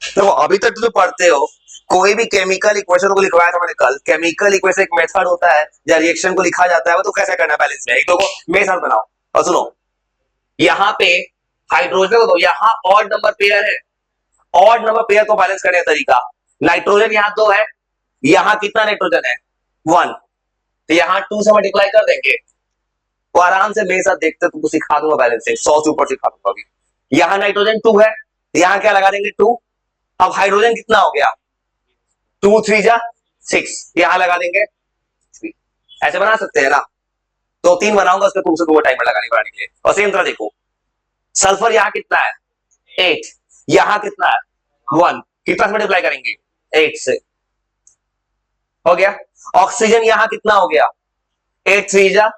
तो अभी तक तो पढ़ते हो, कोई भी केमिकल इक्वेशन को लिखवाया था मैंने कल, केमिकल इक्वेशन एक मेथड होता है या रिएक्शन को लिखा जाता है, वो तो कैसे करना है पहले इसमें एक दो को मेरे साथ बनाओ। और सुनो, यहाँ पे हाइड्रोजन को यहाँ ऑड नंबर पेयर है, ऑड नंबर पेयर को बैलेंस करने का तरीका, नाइट्रोजन यहाँ 2 है, यहाँ कितना नाइट्रोजन है 1, तो यहाँ 2 से मल्टीप्लाई कर देंगे। तो आराम से मेरे साथ देखते, तुमको सिखा दूंगा बैलेंसिंग, 100 से ऊपर सिखा दूंगा अभी। यहाँ नाइट्रोजन 2 है, यहाँ क्या लगा देंगे 2। अब हाइड्रोजन कितना हो गया 2 3 जा 6, यहाँ लगा देंगे 3। ऐसे बना सकते हैं ना, तो 3 बनाऊंगा उसके तुमसे 2 टाइमर लगाने बनाने के लिए। और सेम तरह देखो, सल्फर यहाँ कितना है 8, यहाँ कितना है 1, कितना से मल्टीप्लाई करेंगे 8 से, हो गया। ऑक्सीजन यहाँ कितना हो गया 8 3 जा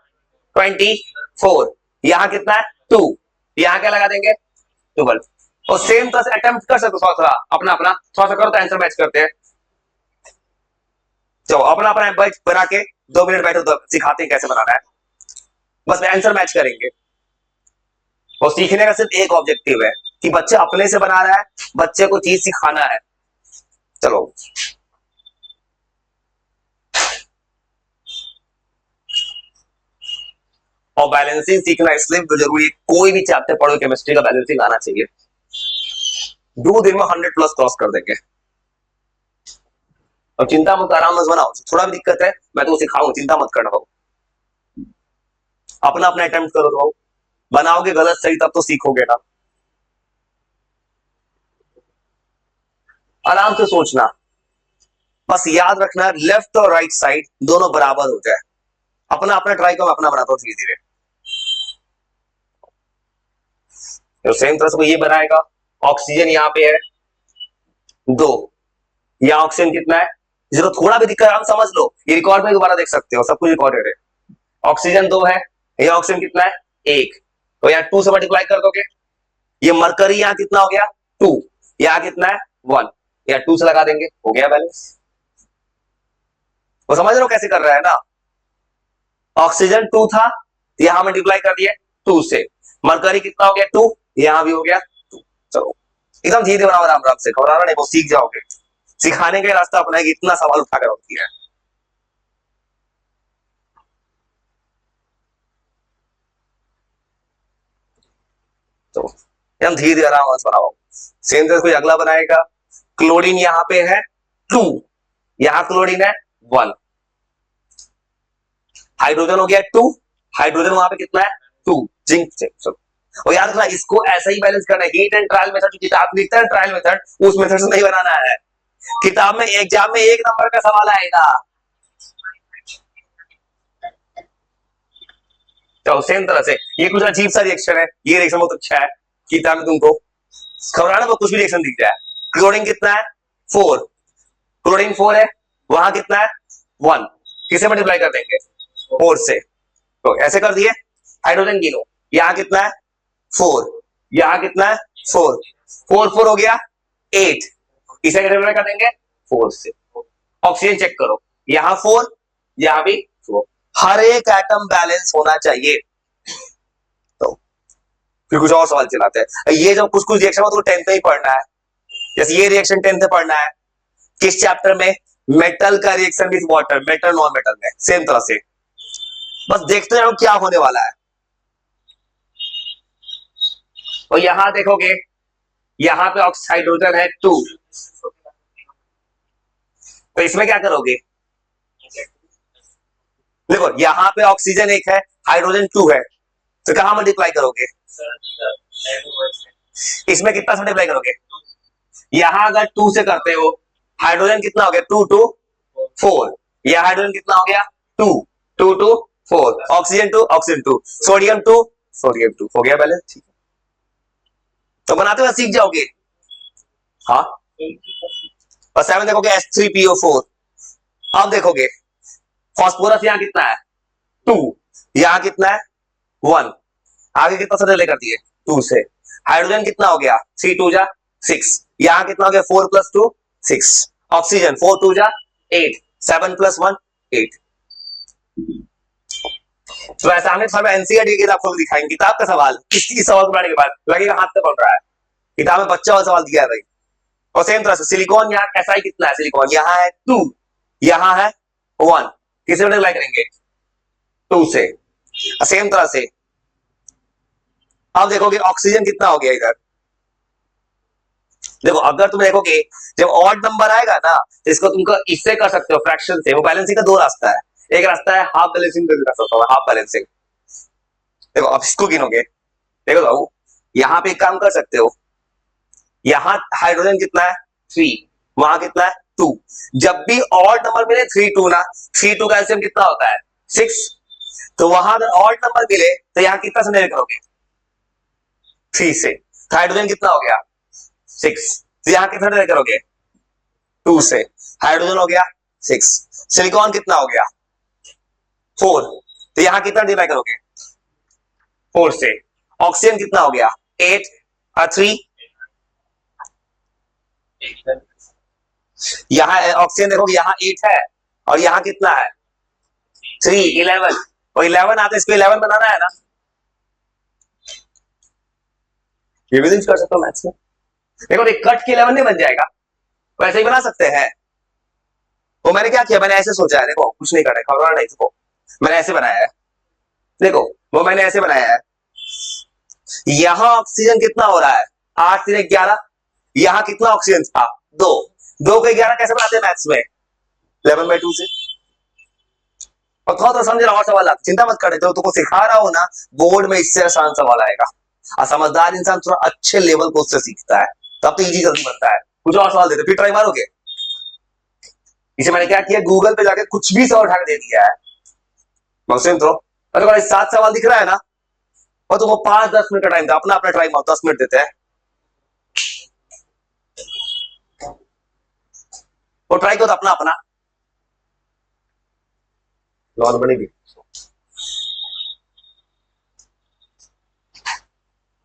24, यहाँ कितना है 2, यहाँ क्या लगा देंगे 12। और सेम तरह से अटेम्प्ट कर सकते हो, थोड़ा अपना अपना थोड़ा सा करो तो आंसर मैच करते हैं। चलो अपना अपना बैच बना के 2 मिनट बैठो तो सिखाते हैं कैसे बनाना है, बस आंसर मैच करेंगे। और सीखने का सिर्फ एक ऑब्जेक्टिव है कि बच्चे अपने से बना रहा है, बच्चे को चीज सिखाना है। चलो और बैलेंसिंग सीखना इसलिए जरूरी है, कोई भी चैप्टर पढ़ो केमिस्ट्री का बैलेंसिंग आना चाहिए। 2 दिन में 100+ क्रॉस कर देंगे। और चिंता मत, आराम मत बनाओ, थोड़ा भी दिक्कत है मैं तो सिखाऊंगा, चिंता मत करना भाऊ, अपना अपना अटेम्प्ट करो तो बनाओगे गलत सही तब तो सीखोगे ना। आराम से सोचना, बस याद रखना लेफ्ट और राइट साइड दोनों बराबर हो जाए। अपना अपना ट्राई करो, अपना बनाता हूं धीरे धीरे। तो सेम तरह से ये बनाएगा, ऑक्सीजन यहाँ पे है 2, यहाँ ऑक्सीजन कितना है, जिसको थोड़ा भी दिक्कत हम समझ लो, ये रिकॉर्ड में दोबारा देख सकते हो, सब कुछ रिकॉर्डेड है। ऑक्सीजन 2 है, यहाँ ऑक्सीजन कितना है 1, तो यहाँ 2 से मल्टीप्लाई कर दोगे। ये मरकरी यहाँ कितना हो गया 2, यहाँ कितना है 1, यहाँ 2 से लगा देंगे, हो गया बैलेंस। वो समझ रहे हो कैसे कर रहा है ना, ऑक्सीजन 2 था, यहां मल्टीप्लाई कर दिए 2 से, मरकरी कितना हो गया 2, यहां भी हो गया 2। चलो एकदम धीरे बनाओ, आराम आराम से, घबराना नहीं, वो सीख जाओगे। सिखाने का रास्ता अपना है, इतना सवाल उठाकर होती है। तो एकदम धीरे धीरे आराम से बनाओ। सेम तरह कोई अगला बनाएगा, क्लोरीन यहाँ पे है 2, यहाँ क्लोरीन है 1, हाइड्रोजन हो गया 2, हाइड्रोजन वहां पे कितना है 2, जिंक से। और याद रखना इसको ऐसा ही बैलेंस करना है, हीट एंड ट्रायल मेथड जो किताब लिखता है ट्रायल मेथड, उस मेथड से नहीं बनाना है। किताब में एग्जाम में 1 नंबर का सवाल आएगा। तो सेम तरह से ये कुछ अजीब सा रिएक्शन है, ये रिएक्शन बहुत अच्छा है, किताब में तुमको घबराना तो कुछ भी रिएक्शन दिख जाए। क्लोरीन कितना है 4, क्लोरीन 4 है, वहां कितना है 1, किसे मल्टीप्लाई कर देंगे 4 से, तो ऐसे कर दिए। हाइड्रोजन गिनो, यहाँ कितना है 4, यहाँ कितना है 4, 4 4 हो गया 8, इसे मल्टीप्लाई कर देंगे 4 से। ऑक्सीजन चेक करो, यहाँ 4, यहाँ भी 4, हर एक एटम बैलेंस होना चाहिए। तो फिर कुछ और सवाल चलाते हैं, ये जब कुछ कुछ रिएक्शन हो तो 10th में ही पढ़ना है, जैसे ये रिएक्शन 10th में पढ़ना है, किस चैप्टर में, मेटल का reaction with water, metal non metal में। सेम तरह से बस देखते जाओ क्या होने वाला है। और यहां देखोगे, यहां पे हाइड्रोजन है 2, तो इसमें क्या करोगे, देखो यहां पे ऑक्सीजन 1 है, हाइड्रोजन 2 है, तो कहां मल्टीप्लाई करोगे, इसमें कितना मल्टीप्लाई करोगे, यहां अगर 2 से करते हो, हाइड्रोजन कितना हो गया 2 2 4, यह हाइड्रोजन कितना हो गया 2 2 2 4, ऑक्सीजन 2 ऑक्सीजन 2, सोडियम 2 सोडियम 2, हो गया बैलेंस। ठीक है, तो बनाते हुए सीख जाओगे। हाँ, और 7 देखोगे H3PO4, अब देखोगे फास्फोरस यहां कितना है 2, यहां कितना है 1, आगे कितना से रिले कर दिए 2 से। हाइड्रोजन कितना हो गया 3 2 जा 6, यहां कितना हो गया 4 + 2 6, ऑक्सीजन 4 2 जा 8, 7 + 1 8। तो ऐसा हमने सर एनसीईआरटी की किताब दिखाएंगे, किताब का सवाल, किसी सवाल को पढ़ने के बाद लगेगा हाथ से पढ़ रहा है, किताब में बच्चा वाला सवाल दिया है भाई। और सेम तरह से सिलिकॉन यहाँ एसआई कितना है, सिलिकॉन यहाँ है 2, यहाँ है 1, किसे मल्टीप्लाई करेंगे 2 से। सेम तरह से अब देखोगे ऑक्सीजन कितना हो गया इधर। देखो अगर तुम देखोगे जब ऑड नंबर आएगा ना तो इसको तुमको इससे कर सकते हो फ्रैक्शन से। वो बैलेंसिंग का दो रास्ता है, एक रास्ता है हाफ बैलेंसिंग कर सकता हूं, हाफ बैलेंसिंग। देखो अब इसको गिनोगे, देखो बाबू यहां पे एक काम कर सकते हो, यहां हाइड्रोजन कितना है 3, वहां कितना है 2। जब भी ऑड नंबर मिले 3 2 ना, 3 2 का एलसीएम कितना होता है 6। तो वहां अगर ऑड नंबर मिले तो यहां कितना से डिवाइड करोगे 3 से। तो हाइड्रोजन कितना हो गया 6, तो यहां कितना डिवाइड करोगे 2 से। हाइड्रोजन हो गया 6। सिलिकॉन कितना हो गया 4, तो यहां कितना डिवाइड करोगे 4 से। ऑक्सीजन कितना हो गया 8 और 3, यहां ऑक्सीजन देखोगे यहां 8 है और यहां कितना है 3, 11। और 11 आते इसको 11 बनाना है ना, ये भी यूज कर सकते हो मैथ्स में। देखो कट के 11 नहीं बन जाएगा, वैसे ही बना सकते हैं। वो मैंने क्या किया, मैंने ऐसे सोचा है, देखो कुछ नहीं करना, खबर नहीं, देखो मैंने ऐसे बनाया है, देखो वो मैंने ऐसे बनाया है। यहां ऑक्सीजन कितना हो रहा है 8 3 11, यहां कितना ऑक्सीजन था 2, 2 को 11 कैसे बनाते हैं मैथ्स में 11/2 से। और थोड़ा तो समझ रहा और सवाल, चिंता मत कर, जो तुमको सिखा रहा हो ना बोर्ड में इससे आसान सवाल आएगा। और समझदार इंसान थोड़ा अच्छे लेवल को उससे सीखता है, तब तो इजी जल्दी बनता है। कुछ और सवाल देते फिर ट्राई मारोगे। इसे मैंने क्या किया, गूगल पे जाके कुछ भी सवाल उठा के दे दिया है मुस्लिम। तो अरे भाई 7 सवाल दिख रहा है ना, और तुमको 5-10 मिनट का टाइम था, अपना अपना ट्राई मारो, 10 मिनट देते हैं। वो ट्राई करो अपना अपना लॉन बनेगी।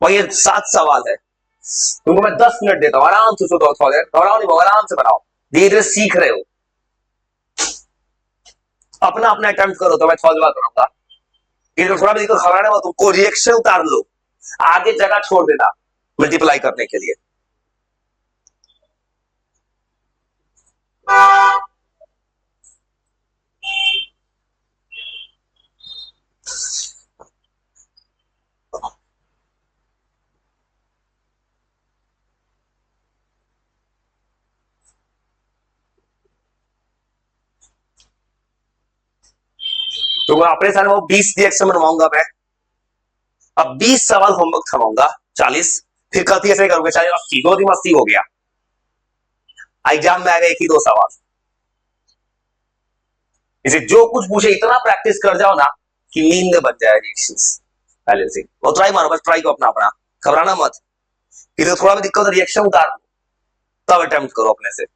और ये 7 सवाल है, तुमको मैं 10 मिनट देता हूँ, आराम से सोचो, घबराओ नहीं, आराम से बनाओ, धीरे धीरे सीख रहे हो। अपना अपना अटेम्प्ट करो तो मैं 6 जवाब बनाऊंगा। ये थोड़ा भी घबराना मत, तुमको रिएक्शन उतार लो, आगे जगह छोड़ देना मल्टीप्लाई करने के लिए। तो अपने सारे वो 20 रिएक्शन बनवाऊंगा मैं। अब 20 सवाल होमवर्क थमाऊंगा 40, फिर कल ऐसे करोगे 80, 2 दिन 80 हो गया। एग्जाम में आएगा 1 ही 2 सवाल। इसे जो कुछ पूछे इतना प्रैक्टिस कर जाओ ना कि नींद में बच जाए रिएक्शंस बैलेंसिंग। वो ट्राई मारो, बस ट्राई को अपना अपना, घबराना मत। फिर थोड़ा भी दिक्कत हो रिएक्शन उतार तब अटेम्प्ट करो अपने से।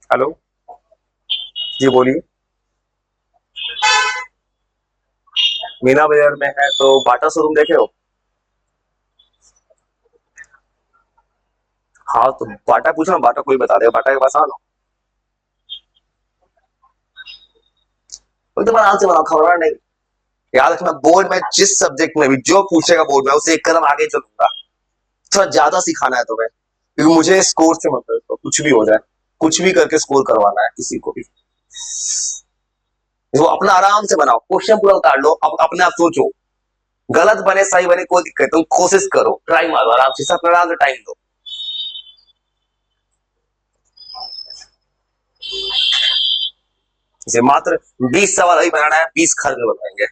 हेलो जी बोलिए। मीना बाजार में है तो बाटा शोरूम देखे हो? हाँ तो बाटा पूछना, बाटा कोई बता देगा, बाटा के पास आ लो। एकदम आराम से बनाओ, खबरदार नहीं। याद रखना बोर्ड में जिस सब्जेक्ट में भी जो पूछेगा बोर्ड में उसे एक कदम आगे चलूंगा। थोड़ा ज्यादा सिखाना है तुम्हें, क्योंकि मुझे स्कोर से मतलब तो कुछ भी हो जाए, कुछ भी करके स्कोर करवाना है किसी को भी। वो अपना आराम से बनाओ, क्वेश्चन पूरा उतार लो, अब अपने आप सोचो, गलत बने सही बने कोई दिक्कत, तुम कोशिश करो, ट्राई मारो आराम से, सब आराम से टाइम दो। इसे मात्र 20 सवाल ही बनाना है, 20 खर्च बनाएंगे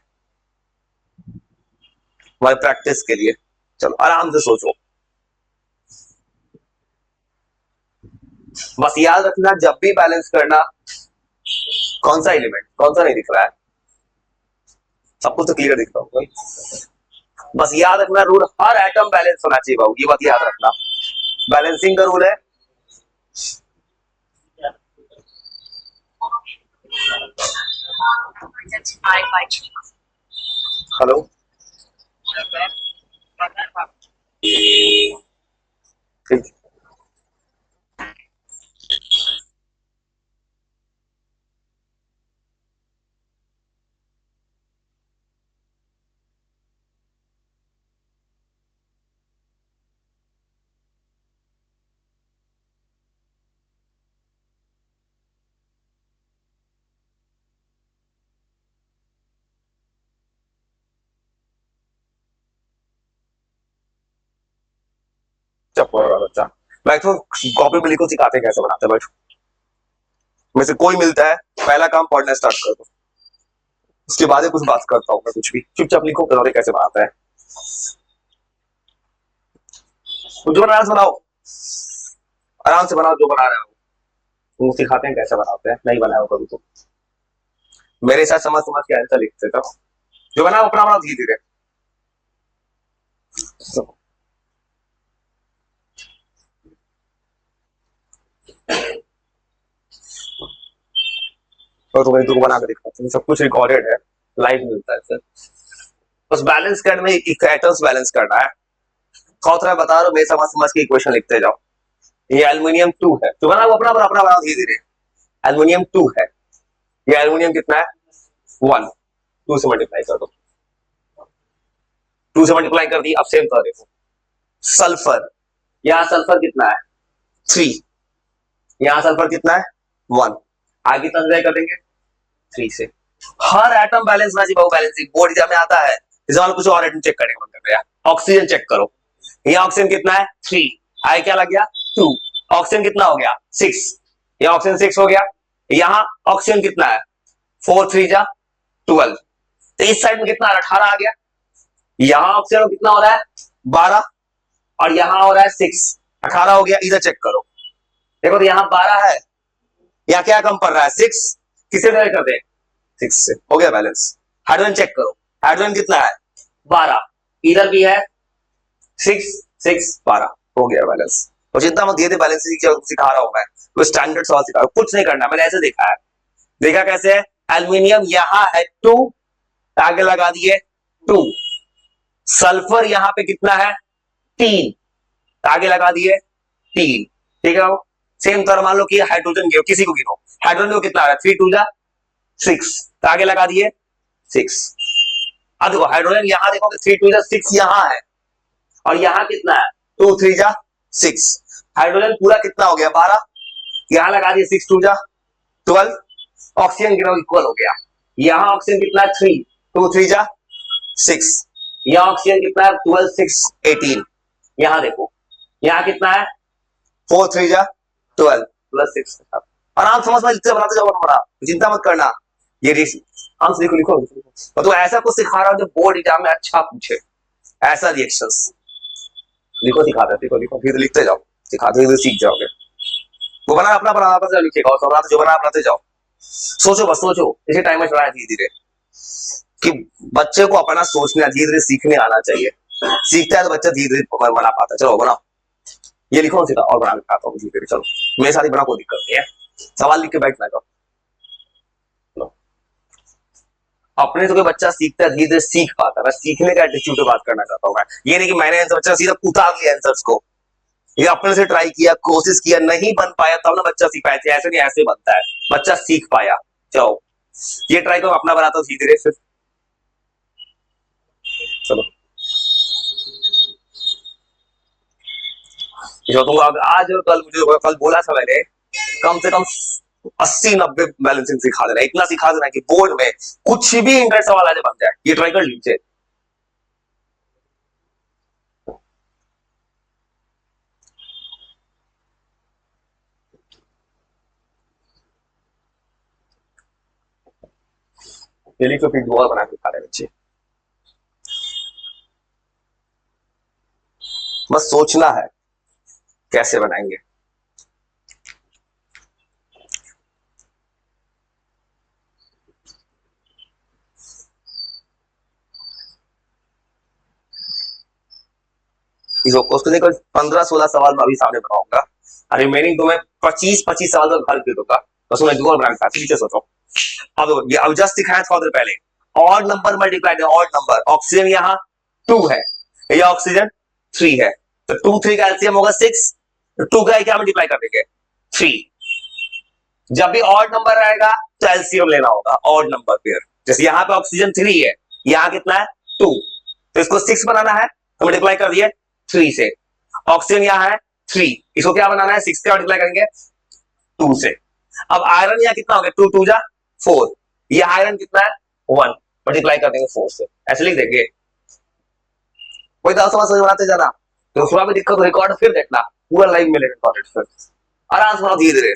हमारी प्रैक्टिस के लिए। चलो आराम से सोचो, बस याद रखना जब भी बैलेंस करना, कौन सा एलिमेंट कौन सा नहीं दिख रहा है, सब कुछ तो क्लियर दिख रहा है। बस याद रखना रूल, हर एटम बैलेंस होना चाहिए बाबू, ये बात याद रखना। बैलेंसिंग का रूल है, हेलो, ठीक। चुप हो रहा बच्चा। बैठो, कॉपी पे लिखो, सिखाते हैं कैसे बनाते हैं। बैठो, में से कोई मिलता है, पहला काम पढ़ना स्टार्ट कर दो, उसके बाद ही कुछ बात करता हूँ मैं। कुछ भी चुपचाप लिखो, बताओ कैसे बनाता है। जो बनाना है बनाओ, आराम से बनाओ जो बना रहे हो। वो सिखाते हैं कैसे बनाते हैं, नहीं बनाया हो कभी तो मेरे साथ समझ समझ के आंसर लिखते थे। जो बनाओ अपना बनाओ धीरे धीरे। तो तुम्हें तुम बना के दिखाते हैं, सब कुछ रिकॉर्डेड है, लाइव मिलता है सर। बस बैलेंस करने में इक्वेटर्स बैलेंस करना है। कौन सा बता रहा हूँ, मैं समझ समझ के इक्वेशन लिखते जाओ। ये एल्युमिनियम 2 है, तो बनाओ अपना अपना बनाओ धीरे धीरे। एल्युमिनियम 2 है, ये एल्युमिनियम कितना है 1, 2 से मल्टीप्लाई कर दो, 2 से मल्टीप्लाई कर दी। अब सेम कर देखो। सल्फर, यहाँ सल्फर कितना है 3, यहाँ सल्फर कितना है 1, आगे कंसिडर कर देंगे 3 से। हर एटम बैलेंस ना जी बहु बैलेंसिंग बोर्ड एग्जाम में आता है। इस बार कुछ और एटम चेक करने का मन कर रहा है। ऑक्सीजन चेक करो, यहाँ ऑक्सीजन कितना है 3, आई क्या लग गया 2, ऑक्सीजन कितना हो गया 6, ये ऑक्सीजन 6 हो गया। यहाँ ऑक्सीजन कितना है 4 3 जा 12, तो इस साइड में कितना 18 आ गया। यहाँ ऑक्सीजन कितना हो रहा है 12, और यहाँ हो रहा है 6, 18 हो गया। इधर चेक करो, देखो तो यहाँ 12 है, यहाँ क्या कम पड़ रहा है 6, किसे डिवाइड कर दे 6 से, हो गया बैलेंस। हाइड्रोजन चेक करो, हाइड्रोजन कितना है 12, इधर भी है 6 6 12, हो गया बैलेंस। और चिंता मत, धीरे बैलेंस सिखा रहा हूं मैं, तो स्टैंडर्ड सवाल सिखा रहा हूं, कुछ नहीं करना। मैंने ऐसे देखा है, देखा कैसे है। एल्यूमिनियम यहाँ है 2, आगे लगा दिए 2, सल्फर यहाँ पे कितना है 3, आगे लगा दिए 3, ठीक है। सेम तरह मान लो कि हाइड्रोजन गिनो, किसी को गिनो, हाइड्रोजन को कितना आ रहा है 3 2 जा 6, आगे लगा दिए 6। अब देखो हाइड्रोजन यहाँ देखो 3 2 जा 6 यहाँ है, और यहाँ कितना है 2 3 जा 6। हाइड्रोजन पूरा कितना हो गया 12, यहाँ लगा दिए 6 2 जा 12, ऑक्सीजन गिनो इक्वल हो गया। यहाँ ऑक्सीजन कितना है 3 2 3 जा 6, यहाँ ऑक्सीजन कितना है 12 6 18, यहाँ देखो यहाँ कितना है 4 3 जा 12 प्लस 6। आराम समझ में लिखते बनाते जाओ, बड़ा चिंता मत करना। ये आंसर लिखो लिखो, और तो ऐसा कुछ सिखा रहा हूं जो बोर्ड एग्जाम में अच्छा पूछे, ऐसा रिएक्शंस लिखो, सिखाते लिखो लिखो, फिर लिखते जाओ, सिखाते हुए सीख जाओगे। वो बना अपना बराबर से लिखेगा, और सब जो बना बनाते जाओ। सोचो बस सोचो, इसी टाइम में चलाए धीरे धीरे, कि बच्चे को अपना सोचना धीरे धीरे सीखने आना चाहिए। सीखता है तो बच्चा धीरे धीरे बना पाता है। चलो बनाओ, ये लिखो सीधा, और बना दिखाता हूँ धीरे धीरे। चलो मेरे साथ ही बना, कोई दिक्कत नहीं है, सवाल लिख के बैठना। जाओ अपने तो कोई बच्चा सीखता है धीरे धीरे सीख पाता है, मैं सीखने का एटीट्यूड पे बात करना चाहता हूँ मैं। ये नहीं कि मैंने आंसर बच्चा सीधा उतार लिया आंसर्स को, ये अपने से ट्राई किया, कोशिश किया, नहीं बन पाया तब ना बच्चा सीख पाया। ऐसे नहीं, ऐसे बनता है बच्चा, सीख पाया। चलो ये ट्राई करो, अपना बनाता हूँ धीरे धीरे फिर। चलो जो तुम आज और कल, मुझे कल बोला था मैंने, कम से कम 80 90 बैलेंसिंग सिखा देना, इतना सिखा देना कि बोर्ड में कुछ भी इंटरेस्ट सवाल आज बन जाए। ये ट्राई कर लीजिए। डेली तो फिर दुआ बना के खा रहे बच्चे, बस सोचना है कैसे बनाएंगे। उसको देखो 15 16 सवाल मैं अभी सामने बनाऊंगा, और रिमेनिंग तो मैं 25 सवाल तो घर दे दूंगा। बस मैं दुआ बना के खा, पीछे सोचो। अब जस्ट दिखाया थोड़ा देर पहले, odd number multiply odd number, oxygen यहाँ 2 है, ये ऑक्सीजन 3 है, तो 2 3 का एलसीएम होगा 6, तो 2 का क्या मल्टीप्लाई कर देंगे 3। जब भी ऑड नंबर आएगा तो एलसीएम लेना होगा ऑड नंबर पेयर। जैसे यहाँ पे ऑक्सीजन 3 है, यहाँ कितना है 2, तो इसको 6 बनाना है तो मल्टीप्लाई कर दिए 3 से। ऑक्सीजन यहाँ है 3, इसको क्या बनाना है 6 से मल्टीप्लाई करेंगे 2 से। अब आयरन यहाँ कितना हो गया 2 2 जा 4, ये आयरन कितना है 1, मल्टीप्लाई कर देंगे 4 से, ऐसे लिख देंगे। कोई दाव समझ बनाते जाना, तो उसमें भी दिक्कत रिकॉर्ड फिर देखना पूरा लाइव में रिकॉर्डेड, फिर आराम से बनाओ धीरे धीरे।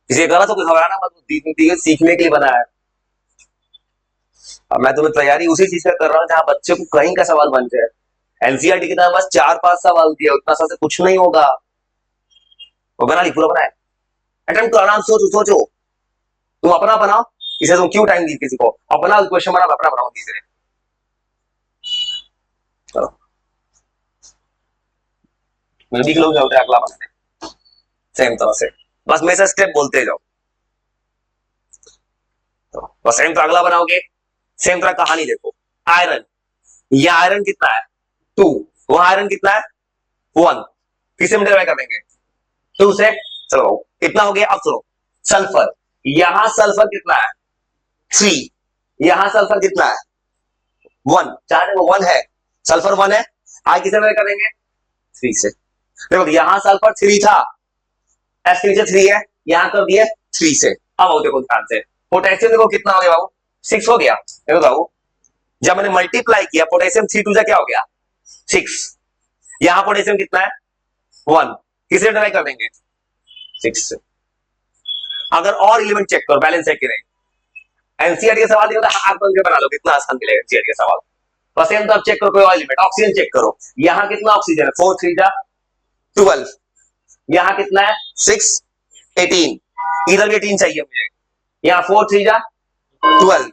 किसी गलत हो घबराना मत, सीखने के लिए बना है। अब मैं तुम्हें तैयारी उसी चीज का कर रहा हूँ जहां बच्चे को कहीं का सवाल बन जाए। एनसीईआरटी की तरह बस 4-5 सवाल दिया, उतना सा से कुछ नहीं होगा। वो बना ली, पूरा बनाए, अटेम्प्ट करो, आराम सोचो सोचो, तुम अपना बनाओ, इसे तुम क्यों टाइम दी किसी को, अपना क्वेश्चन बनाओ, अपना बनाओ धीरे। चलो म्यूजिक लोग जाओ अगला बनाने सेम तरह से, बस मेरे से स्टेप बोलते जाओ। तो बस सेम तरह अगला बनाओगे, सेम तरह कहानी देखो। आयरन, ये आयरन कितना है 2, वो आयरन कितना है 1, किसे मल्टीप्लाई कर देंगे 2 से। चलो कितना हो गया, अब सुनो सल्फर, यहां सल्फर कितना है 3, यहां सल्फर कितना है 1, चाहे वो 1 है, सल्फर 1 है, आज किसे मल्टीप्लाई करेंगे 3 से। देखो यहां सल्फर 3 था, एस के नीचे 3 है, यहां कर दिए 3 से। अब देखो ध्यान से, पोटेशियम देखो कितना हो गया बाबू 6 हो गया। देखो बाबू जब मैंने मल्टीप्लाई किया पोटेशियम 3 2 क्या हो गया 6, यहां पोटेशियम कितना है 1, किसे मल्टीप्लाई कर देंगे 6 से। अगर और एलिमेंट चेक करो बैलेंस है कि नहीं, एनसीईआरटी का सवाल दिया तो हाथ बन के बना लो, कितना आसान मिलेगा एनसीईआरटी का सवाल। बस तो अब चेक करो कोई और एलिमेंट, ऑक्सीजन चेक करो, यहां कितना ऑक्सीजन है 4 3 12, यहां कितना है 6 18, इधर भी 18 चाहिए मुझे, यहां 4 3 12,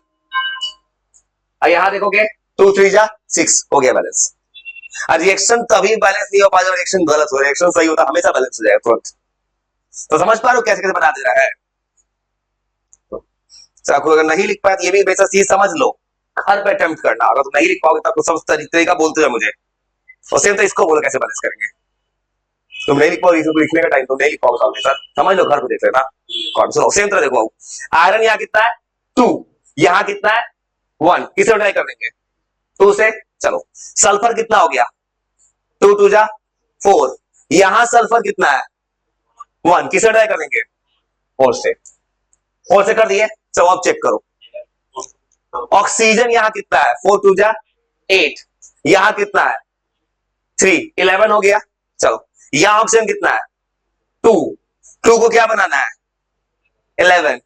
और यहां देखोगे 2 3 6, हो गया बैलेंस। रिएक्शन तभी बैलेंस नहीं हो पाएगा रिएक्शन गलत हो, रिएक्शन सही होता हमेशा बैलेंस हो जाएगा तुरंत। तो समझ पा रहे हो कैसे कैसे बना दे रहा है। तो अगर नहीं लिख पाए तो ये भी बेसिक चीज समझ लो, घर पे अटेम्प्ट करना, अगर तुम नहीं लिख पाओगे तो सब तरीका बोलते हो मुझे, और सेम तो इसको बोलो कैसे बैलेंस करेंगे। तुम नहीं लिख पाओ, इसको लिखने का टाइम तुम नहीं लिख पाओगे सामने सर, समझ लो घर पे देख लेना। कौन सुनो सेम तरह देखो, आयरन यहाँ कितना है 2, यहाँ कितना है 1, किसे ट्राई कर देंगे 2 से। चलो सल्फर कितना हो गया 2 2 4, यहां सल्फर कितना है 1, किसे ट्राई कर देंगे 4 से, 4 से कर दिए। चलो अब चेक करो, ऑक्सीजन यहां कितना है 4 2 8, यहां कितना है 3 11 हो गया। चलो यहां ऑक्सीजन कितना है 2, 2 को क्या बनाना है 11,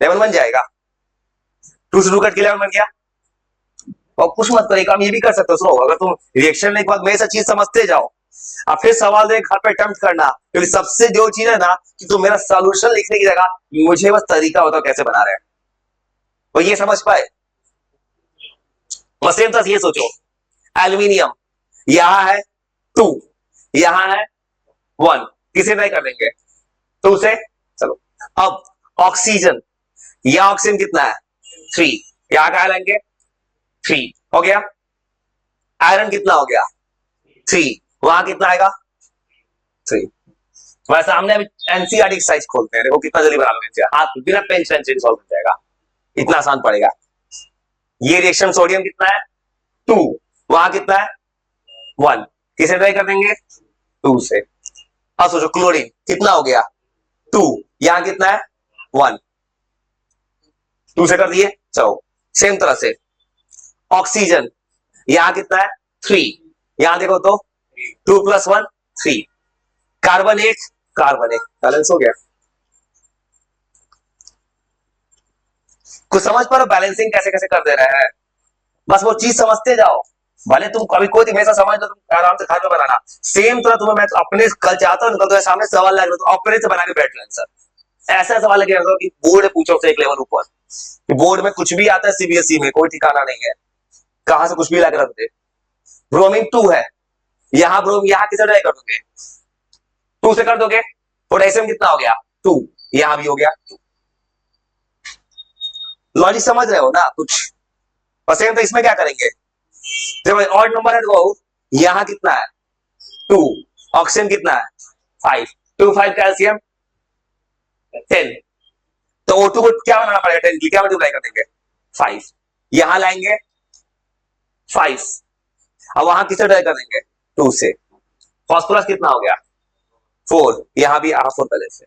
11 बन जाएगा, 2 से 2 कट के 11 बन गया। और कुछ मत करेगा, हम ये भी कर सकते हो, सुनो अगर तुम रिएक्शन एक बात मेरे से चीज समझते जाओ, अब फिर सवाल दे घर पे अटेम्प्ट करना, क्योंकि सबसे जो चीज है ना कि तुम मेरा सॉल्यूशन लिखने की जगह मुझे बस तरीका बताओ कैसे बना रहे हैं, तो ये समझ पाए। बस सेम तरह ये सोचो, एल्यूमिनियम यहां है 2, यहां है 1, किसे ट्राई कर देंगे 2 से। चलो अब ऑक्सीजन, यहां ऑक्सीजन कितना है 3, यहां क्या लेंगे 3, हो गया। आयरन कितना हो गया 3, वहां कितना आएगा 3। वह सामने अभी एनसीईआरटी एक्सरसाइज खोलते हैं, देखो कितना जल्दी बना लोगे, हाथ बिना पेन से सॉल्व हो जाएगा, इतना आसान पड़ेगा। ये रिएक्शन सोडियम कितना है 2, वहां कितना है 1, किसे ट्राई कर देंगे 2 से। अब सोचो क्लोरीन कितना हो गया 2, यहां कितना है 1, 2 से कर दिए। चलो सेम तरह से ऑक्सीजन यहां कितना है 3, यहां देखो तो 2 + 1 3, कार्बोनेट बैलेंस हो गया। कुछ समझ पा रहे हो बैलेंसिंग कैसे कैसे कर दे रहे हैं, बस वो चीज समझते जाओ, भले तुम कभी कोई हमेशा समझ लो, तुम आराम से घर में बनाना। सेम तरह तुम्हें मैं अपने कल चाहता हूँ तो सामने सवाल लग रहा तो अपने से बना के बैठ लो आंसर, ऐसा सवाल लगे कि बोर्ड पूछो से एक लेवल ऊपर, बोर्ड में कुछ भी आता है सीबीएसई में कोई ठिकाना नहीं है, कहां से कुछ भी लग रहा है। ब्रोमीन 2 है, यहां ब्रोमीन यहां किसे ट्राई कर दोगे 2 से कर दोगे। पोटेशियम कितना हो गया 2, यहां भी हो गया। लॉजिक समझ रहे हो ना कुछ? और सेम तो इसमें क्या करेंगे, देखो ऑड नंबर है तो यहां कितना है 2, ऑक्सीजन कितना है 5, 2 5 कैल्शियम 10, तो O2 को क्या बनाना पड़ेगा 10 की, क्या मल्टीप्लाई कर देंगे 5, यहां लाएंगे 5, अब वहां किससे ट्राई कर देंगे 2 से, फास्फोरस कितना हो गया 4, यहां भी R4 पहले से।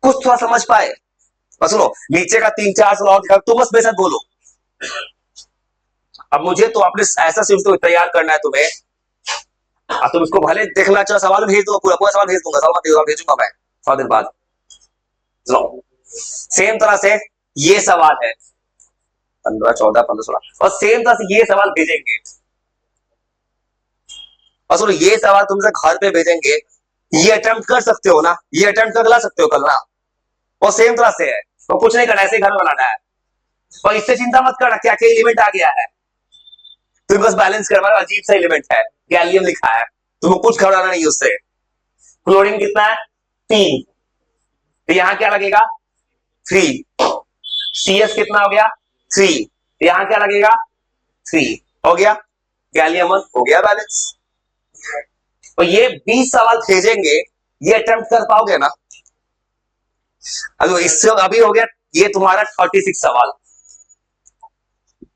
कुछ थोड़ा समझ पाए? और सुनो नीचे का 3 4 सवाल और दिखा, तुम बस मेरे साथ बोलो। अब मुझे तो आपने ऐसा सिर्फ तो तैयार करना है तुम्हें, अब तुम इसको भले देखना चाहो सवाल भेज दो, पूरा पूरा सवाल भेज दूंगा, सवाल भेजूंगा मैं थोड़ा देर बाद। लो सेम तरह से ये सवाल है 15 14 15 16, और सेम तरह से ये सवाल भेजेंगे, और सुनो ये सवाल तुमसे घर पे भेजेंगे, ये अटेम्प्ट कर सकते हो ना, ये अटेम्प्ट कर ला सकते हो कल ना, और सेम तरह से है, तो कुछ नहीं करना, ऐसे घर में बनाना है, और इससे चिंता मत करना क्या क्या एलिमेंट आ गया है, तुम बस बैलेंस करवा, अजीब सा एलिमेंट है, गैलियम लिखा है, तुमको कुछ घबराना नहीं उससे। क्लोरीन कितना है 3, तो यहां क्या लगेगा 3, CS कितना हो गया 3, तो यहां क्या लगेगा 3, हो गया गैलियम हो गया बैलेंस। तो ये 20 सवाल भेजेंगे, ये अटेम्प्ट कर पाओगे ना? अभी इससे अभी हो गया ये तुम्हारा 36 सवाल,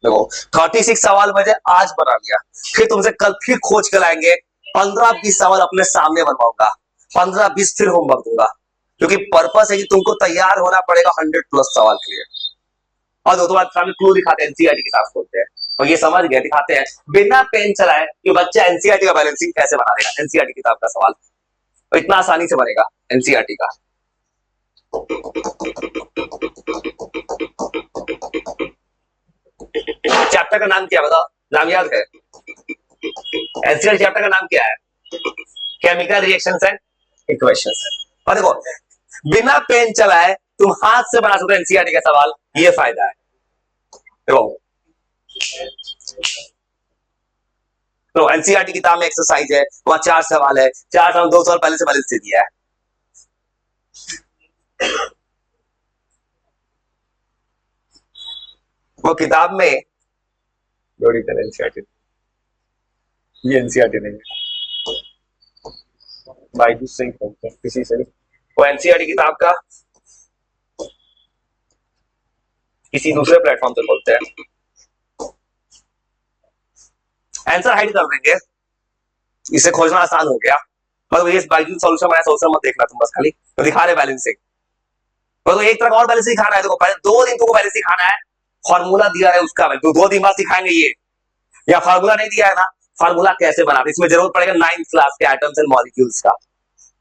देखो 36 सवाल मुझे आज बना लिया, फिर तुमसे कल फिर खोज कर लाएंगे 15 20 सवाल अपने सामने बनवाऊंगा, 15 20 फिर होमवर्क दूंगा, क्योंकि पर्पस है कि तुमको तैयार होना पड़ेगा 100+ सवाल के लिए। और दो बार सामने क्लू दिखाते हैं, एनसीईआरटी के साथ खोलते हैं, और ये समझ गए दिखाते हैं बिना पेन चलाए कि बच्चा एनसीईआरटी का बैलेंसिंग कैसे बना देगा, एनसीईआरटी किताब का सवाल तो इतना आसानी से बनेगा एनसीईआरटी का। चैप्टर का नाम क्या बताओ, नाम याद है? एनसीईआरटी चैप्टर का नाम क्या है? Chemical reactions and equations. और देखो बिना पेन चलाए तुम हाथ से बना सकते हो एनसीईआरटी का सवाल, ये फायदा है। देखो तो एनसीईआरटी किताब में एक्सरसाइज है, वहां 4 सवाल है, 4 सवाल 2 सवाल पहले से बैलेंस दे दिया है। वो किताब में एनसीईआरटी, ये एनसीईआरटी नहीं है, बायजूस से किसी से वो एनसीईआरटी किताब का किसी दूसरे प्लेटफॉर्म से बोलते हैं। आंसर हाइड कर देंगे, इसे खोजना आसान हो गया, मतलब ये बायजूस सॉल्यूशन बनाया, सॉल्यूशन मत देखना तुम, बस खाली तो दिखा रहे बैलेंसिंग, तो एक तरफ और बैलेंस सिखाना है, देखो पहले 2 दिन तुमको बैलेंस सिखाना है, फॉर्मूला दिया है उसका, तो 2 दिन बाद सिखाएंगे ये, या फार्मूला नहीं दिया है ना, फार्मूला कैसे बनाते, इसमें जरूरत पड़ेगा 9th क्लास के एटम्स एंड मॉलिक्यूल्स का,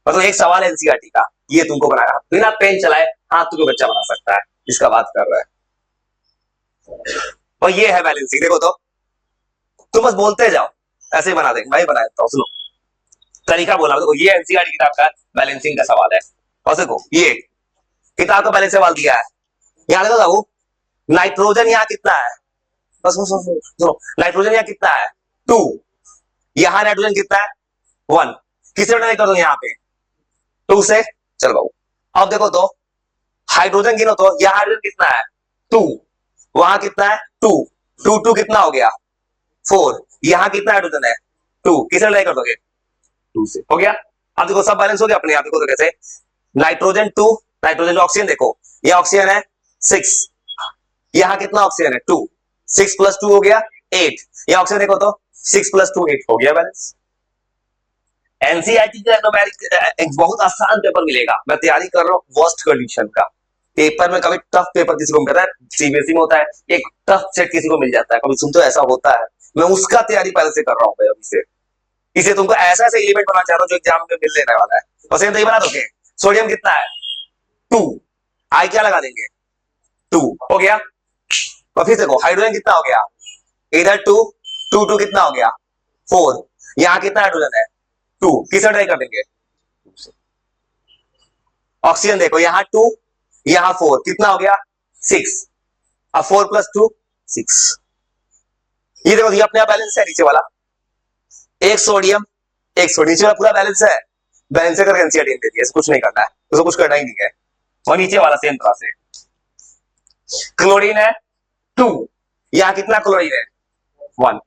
मतलब एक सवाल है एनसीईआरटी का, ये तुमको बनाना, बिना पेन चलाए हाथ तुमको बच्चा बना सकता है, इसका बात कर रहा है। और ये है बैलेंसिंग, देखो तो तुम बस बोलते जाओ, ऐसे ही बना देंगे, मैं बना देता हूँ, सुनो तरीका बोला, देखो ये एनसीईआरटी किताब का बैलेंसिंग का सवाल है, और देखो ये किताब का बैलेंस सवाल दिया है, यहाँ देखो नाइट्रोजन यहाँ कितना है, बस सुनो नाइट्रोजन यहाँ कितना है 2, यहाँ नाइट्रोजन कितना है 1, किसे नहीं कर दो यहाँ पे 2 से, चल बाबू अब देखो तो हाइड्रोजन गिनो तो, यहाँ हाइड्रोजन कितना है 2, वहां कितना है 2, 2 2 कितना हो गया 4, यहाँ कितना हाइड्रोजन है 2, किसे नहीं कर दोगे 2 से, हो गया। अब देखो सब बैलेंस हो गया अपने आप, देखो तो कैसे नाइट्रोजन 2, नाइट्रोजन ऑक्सीजन देखो, ये ऑक्सीजन है 6, यहाँ कितना ऑक्सीजन है 2, 6 + 2 हो गया 8, ये ऑक्सीजन देखो तो 6 + 2 8 हो गया बैलेंस। एनसीईआरटी का एक बहुत आसान पेपर मिलेगा, मैं तैयारी कर रहा हूँ वर्स्ट कंडीशन का, पेपर में कभी टफ पेपर किसी को मिलता है, सीबीएसई में होता है एक टफ सेट किसी को मिल जाता है, कभी सुनते हो ऐसा होता है, मैं उसका तैयारी पहले से कर रहा हूँ अभी से, इसे तुमको ऐसा ऐसा एलिमेंट बनाना चाह रहा हूँ जो एग्जाम में मिल लेने वाला है, और सेम तो ही बना दोगे, सोडियम कितना है 2, आई क्या लगा देंगे 2, हो गया। और फिर देखो हाइड्रोजन कितना हो गया, इधर 2 2 2 कितना हो गया 4, यहाँ कितना हाइड्रोजन है 2, किसे ट्राई कर देंगे, ऑक्सीजन देखो यहाँ 2 यहाँ 4 कितना हो गया 6, अब 4 + 2 6, ये देखो ये अपने आप बैलेंस है, नीचे वाला एक सोडियम नीचे वाला पूरा बैलेंस है, बैलेंस करके एनसीईआरटी दे दिया, कुछ नहीं करना है, उसको कुछ करना ही नहीं है। और नीचे वाला सेम तरह से क्लोरीन है 2, यहां कितना क्लोरीन है 1,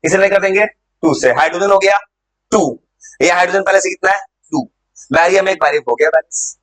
इसे नहीं कर देंगे 2 से। हाइड्रोजन हो गया 2, ये हाइड्रोजन पहले से कितना है 2, बैरियम एक बैरियम हो गया बैलेंस।